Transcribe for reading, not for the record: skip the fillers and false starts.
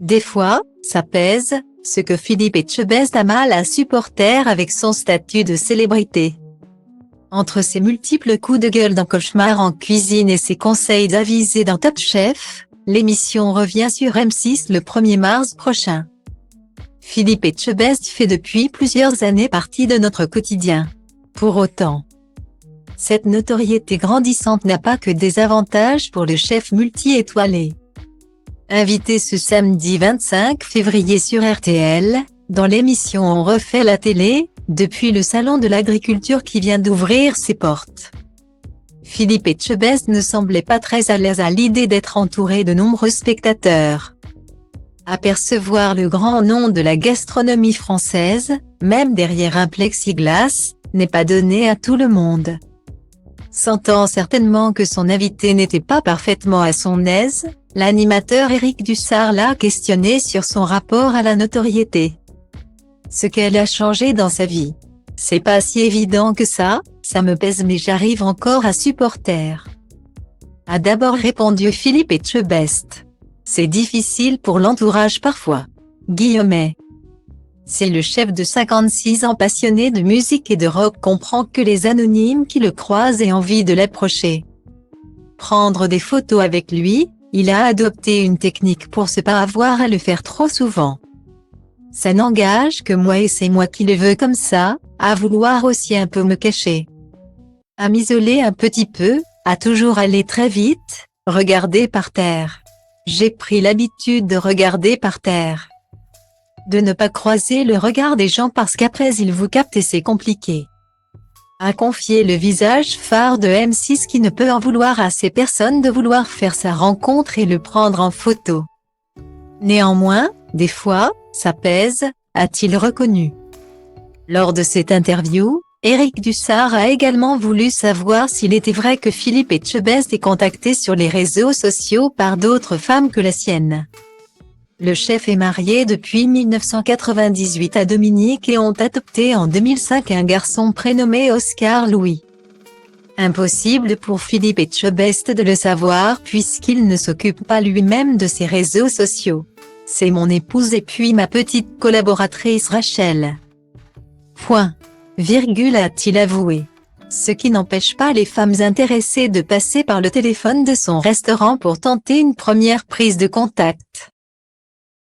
Des fois, ça pèse, ce que Philippe Etchebest a mal à supporter avec son statut de célébrité. Entre ses multiples coups de gueule dans Cauchemar en cuisine et ses conseils avisés dans Top Chef, l'émission revient sur M6 le 1er mars prochain. Philippe Etchebest fait depuis plusieurs années partie de notre quotidien. Pour autant, cette notoriété grandissante n'a pas que des avantages pour le chef multi-étoilé. Invité ce samedi 25 février sur RTL, dans l'émission On refait la télé, depuis le salon de l'agriculture qui vient d'ouvrir ses portes. Philippe Etchebest ne semblait pas très à l'aise à l'idée d'être entouré de nombreux spectateurs. Apercevoir le grand nom de la gastronomie française, même derrière un plexiglas, n'est pas donné à tout le monde. Sentant certainement que son invité n'était pas parfaitement à son aise, l'animateur Éric Dussart l'a questionné sur son rapport à la notoriété. Ce qu'elle a changé dans sa vie. C'est pas si évident que ça me pèse mais j'arrive encore à supporter. A d'abord répondu Philippe Etchebest. C'est difficile pour l'entourage parfois. Guillemets. C'est le chef de 56 ans passionné de musique et de rock comprend que les anonymes qui le croisent aient envie de l'approcher. Prendre des photos avec lui, il a adopté une technique pour se pas avoir à le faire trop souvent. Ça n'engage que moi et c'est moi qui le veux comme ça, à vouloir aussi un peu me cacher. À m'isoler un petit peu, à toujours aller très vite, regarder par terre. J'ai pris l'habitude de regarder par terre. De ne pas croiser le regard des gens parce qu'après ils vous captent et c'est compliqué. A confié le visage phare de M6 qui ne peut en vouloir à ces personnes de vouloir faire sa rencontre et le prendre en photo. Néanmoins, des fois, ça pèse, a-t-il reconnu. Lors de cette interview, Éric Dussart a également voulu savoir s'il était vrai que Philippe Etchebest est contacté sur les réseaux sociaux par d'autres femmes que la sienne. Le chef est marié depuis 1998 à Dominique et ont adopté en 2005 un garçon prénommé Oscar Louis. Impossible pour Philippe Etchebest de le savoir puisqu'il ne s'occupe pas lui-même de ses réseaux sociaux. C'est mon épouse et puis ma petite collaboratrice Rachel. Point. Virgule a-t-il avoué. Ce qui n'empêche pas les femmes intéressées de passer par le téléphone de son restaurant pour tenter une première prise de contact.